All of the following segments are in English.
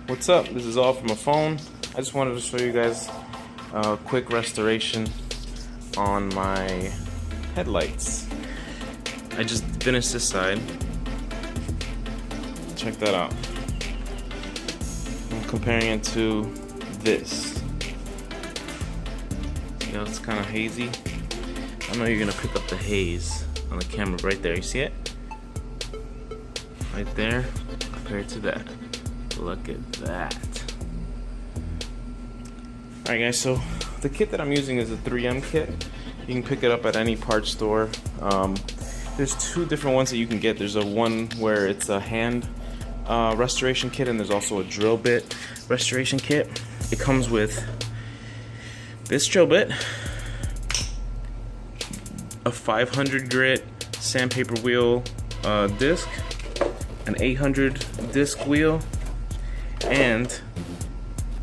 What's up? This is all from a phone. I just wanted to show you guys a quick restoration on my headlights. I just finished this side. Check that out. I'm comparing it to this. See how it's kind of hazy? I know you're gonna pick up the haze on the camera right there. You see it? Right there, compared to that. Look at that. Alright guys, so the kit that I'm using is a 3M kit. You can pick it up at any parts store. There's two different ones that you can get. There's a one where it's a hand restoration kit, and there's also a drill bit restoration kit. It comes with this drill bit, a 500 grit sandpaper wheel disc, an 800 disc wheel, and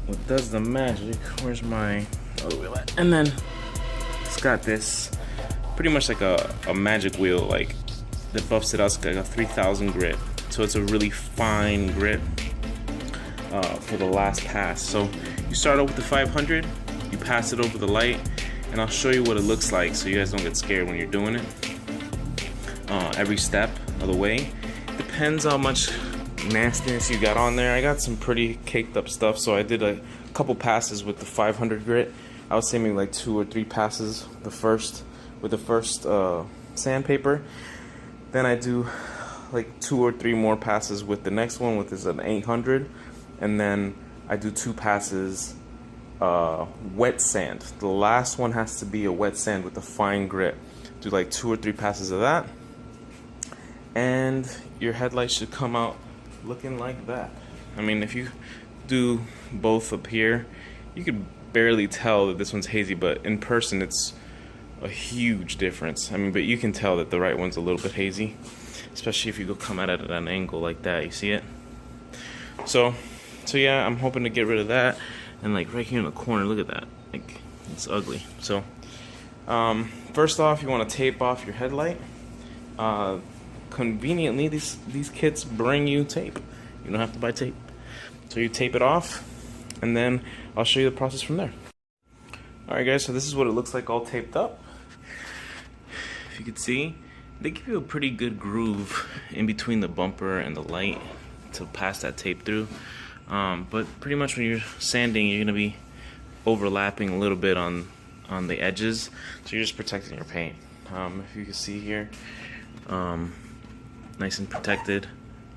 what does the magic, where's my other wheel at? And then it's got this pretty much like a magic wheel, like that buffs it out. It's like a 3000 grit, so it's a really fine grit for the last pass. So you start out with the 500, you pass it over the light, and I'll show you what it looks like so you guys don't get scared when you're doing it. Every step of the way. Depends how much nastiness you got on there. I got some pretty caked up stuff, so I did a couple passes with the 500 grit. I would say maybe like 2 or 3 passes with the first sandpaper. Then I do like 2 or 3 more passes with the next one, which is an 800, and then I do 2 passes wet sand. The last one has to be a wet sand with a fine grit. Do like 2 or 3 passes of that, and your headlight should come out looking like that. I mean, if you do both up here, you could barely tell that this one's hazy, but in person it's a huge difference. I mean, but you can tell that the right one's a little bit hazy, especially if you go come at it at an angle like that. You see it? So yeah, I'm hoping to get rid of that. And like right here in the corner, look at that, like it's ugly. So first off, you want to tape off your headlight. Conveniently, these kits bring you tape. You don't have to buy tape. So you tape it off, and then I'll show you the process from there. Alright guys, so this is what it looks like all taped up. If you can see, they give you a pretty good groove in between the bumper and the light to pass that tape through. But pretty much when you're sanding, you're gonna be overlapping a little bit on the edges, so you're just protecting your paint. If you can see here, nice and protected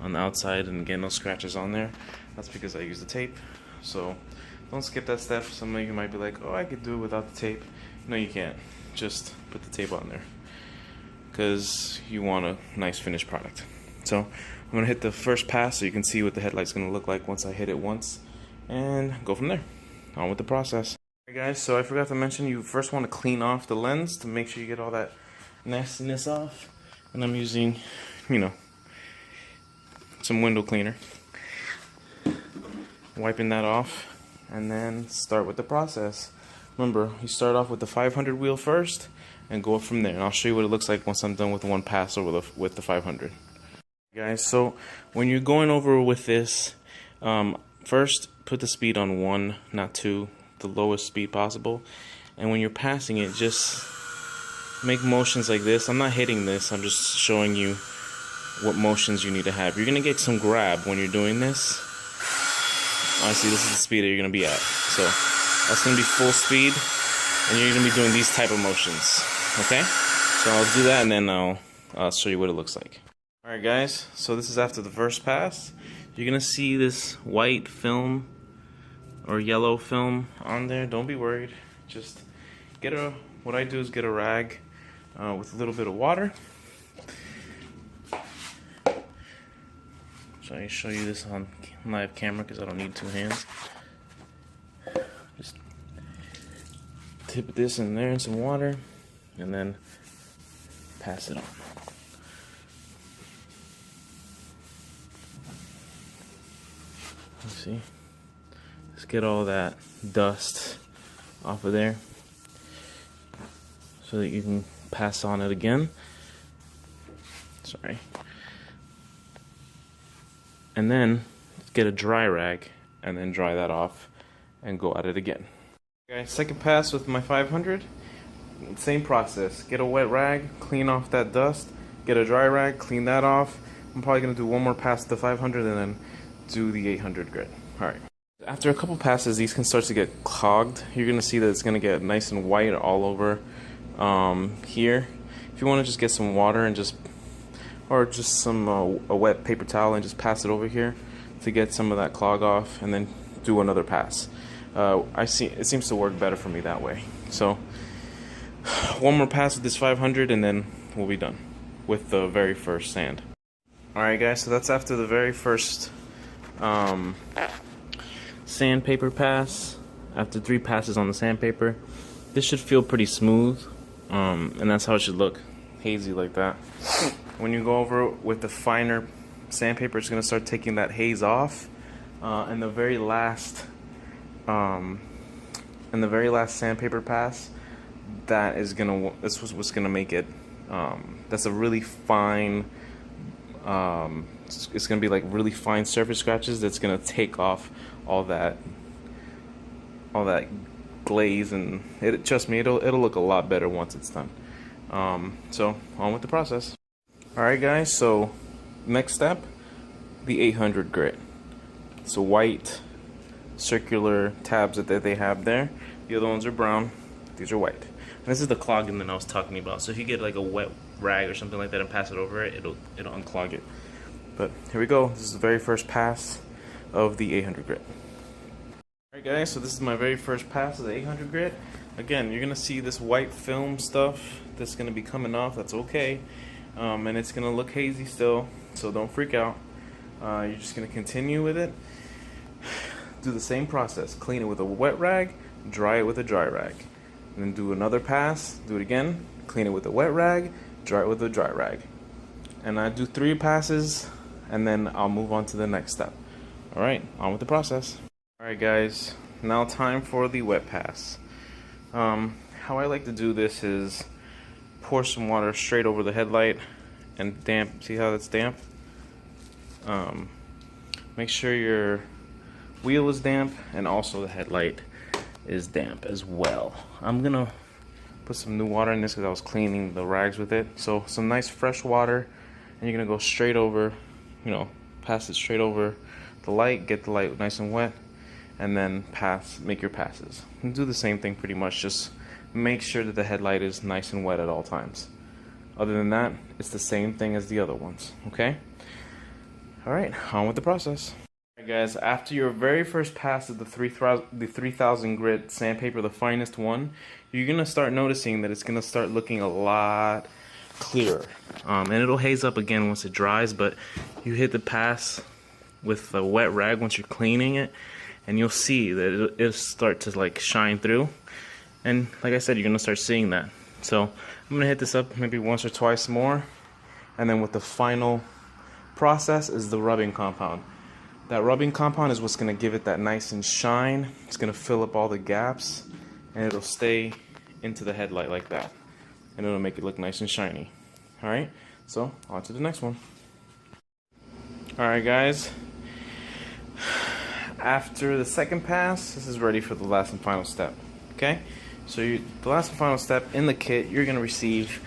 on the outside, and again, no scratches on there. That's because I use the tape. So don't skip that step. Some of you might be like, oh, I could do it without the tape. No, you can't. Just put the tape on there because you want a nice finished product. So I'm gonna hit the first pass so you can see what the headlight's gonna look like once I hit it once, and go from there. On with the process. Alright guys, so I forgot to mention, you first want to clean off the lens to make sure you get all that nastiness off. And I'm using, you know, some window cleaner. Wiping that off, and then start with the process. Remember, you start off with the 500 wheel first and go up from there. And I'll show you what it looks like once I'm done with one pass over with the 500. Guys, so when you're going over with this, first put the speed on 1, not 2, the lowest speed possible. And when you're passing it, just make motions like this. I'm not hitting this, I'm just showing you what motions you need to have. You're gonna get some grab when you're doing this. Honestly, this is the speed that you're gonna be at. So that's gonna be full speed, and you're gonna be doing these type of motions. Okay? So I'll do that, and then I'll show you what it looks like. Alright guys, so this is after the first pass. You're gonna see this white film or yellow film on there. Don't be worried. Just what I do is get a rag with a little bit of water. So I show you this on live camera because I don't need 2 hands. Just tip this in there in some water, and then pass it on. See, let's get all that dust off of there so that you can pass on it again. Sorry. And then get a dry rag and then dry that off and go at it again. Okay, second pass with my 500. Same process. Get a wet rag, clean off that dust. Get a dry rag, clean that off. I'm probably gonna do one more pass with the 500 and then do the 800 grit. All right. After a couple passes, these can start to get clogged. You're gonna see that it's gonna get nice and white all over here. If you want to just get some water and just some a wet paper towel and just pass it over here to get some of that clog off, and then do another pass. It seems to work better for me that way. So one more pass with this 500 and then we'll be done with the very first sand. Alright guys, so that's after the very first sandpaper pass. After 3 passes on the sandpaper, this should feel pretty smooth, and that's how it should look, hazy like that. When you go over it with the finer sandpaper, it's going to start taking that haze off, and the very last sandpaper pass, this was what's gonna make it. That's a really fine. It's gonna be like really fine surface scratches. That's gonna take off all that glaze, and trust me, it'll look a lot better once it's done. So on with the process. All right, guys. So next step, the 800 grit. It's a white circular tabs that they have there. The other ones are brown. These are white. And this is the clogging that I was talking about. So if you get like a wet rag or something like that and pass it over it, it'll unclog it. But here we go. This is the very first pass of the 800 grit. Alright guys, so this is my very first pass of the 800 grit. Again, you're gonna see this white film stuff that's gonna be coming off. That's okay, and it's gonna look hazy still, so don't freak out. You're just gonna continue with it. Do the same process. Clean it with a wet rag, dry it with a dry rag. And then do another pass, do it again, clean it with a wet rag, dry it with a dry rag. And I do 3 passes, and then I'll move on to the next step. Alright, on with the process. Alright guys, now time for the wet pass. How I like to do this is pour some water straight over the headlight and damp. See how that's damp? Make sure your wheel is damp and also the headlight is damp as well. I'm gonna put some new water in this because I was cleaning the rags with it. So some nice fresh water, and you're gonna go straight over, pass it straight over the light, get the light nice and wet, and then make your passes. And do the same thing pretty much, just make sure that the headlight is nice and wet at all times. Other than that, it's the same thing as the other ones, okay? Alright, on with the process. Alright guys, after your very first pass of the 3000 grit sandpaper, the finest one, you're going to start noticing that it's going to start looking a lot clearer. And it'll haze up again once it dries, but you hit the pass with a wet rag once you're cleaning it, and you'll see that it'll start to like shine through. And like I said, you're going to start seeing that. So I'm going to hit this up maybe once or twice more, and then with the final process is the rubbing compound. That rubbing compound is what's going to give it that nice and shine. It's going to fill up all the gaps, and it'll stay into the headlight like that, and it'll make it look nice and shiny. Alright, so on to the next one. Alright guys, after the second pass, this is ready for the last and final step. Okay, so the last and final step in the kit, you're going to receive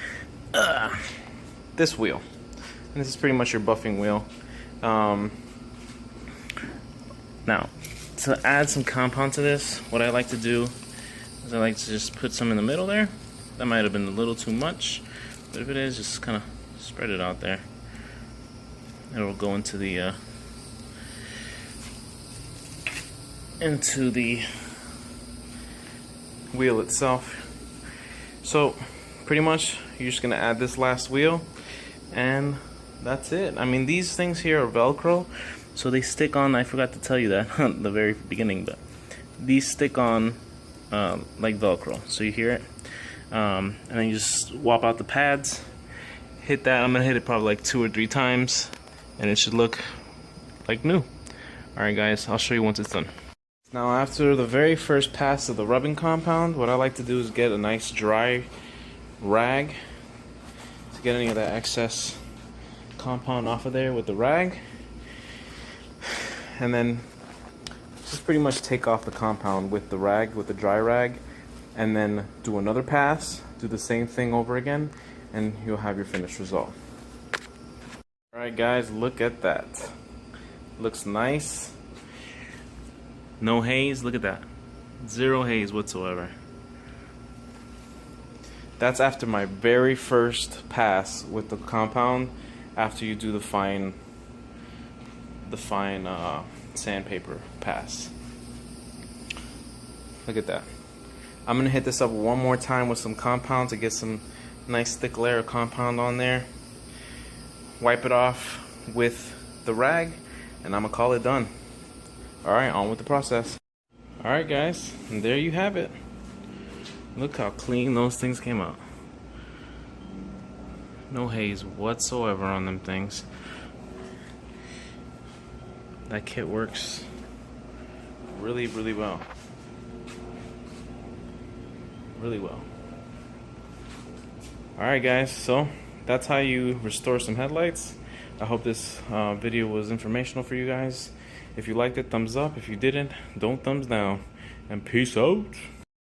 this wheel, and this is pretty much your buffing wheel. Now, to add some compound to this, what I like to do is I like to just put some in the middle there. That might have been a little too much, but if it is, just kind of spread it out there. It'll go into the wheel itself. So pretty much you're just gonna add this last wheel, and that's it. I mean, these things here are Velcro, so they stick on. I forgot to tell you that at the very beginning, but these stick on like Velcro. So you hear it, and then you just swap out the pads, hit that. I'm gonna hit it probably like 2 or 3 times, and it should look like new. Alright guys, I'll show you once it's done. Now after the very first pass of the rubbing compound, what I like to do is get a nice dry rag to get any of that excess compound off of there with the rag, and then just pretty much take off the compound with the rag, with the dry rag, and then do another pass, do the same thing over again, and you'll have your finished result. Alright guys, look at that. Looks nice. No haze, look at that. Zero haze whatsoever. That's after my very first pass with the compound, after you do the fine sandpaper pass. Look at that. I'm gonna hit this up one more time with some compound to get some nice thick layer of compound on there. Wipe it off with the rag, and I'm gonna call it done. Alright, on with the process. Alright guys, and there you have it. Look how clean those things came out. No haze whatsoever on them things. That kit works really, really well. Really well. Alright guys, so that's how you restore some headlights. I hope this video was informational for you guys. If you liked it, thumbs up. If you didn't, don't thumbs down. And peace out.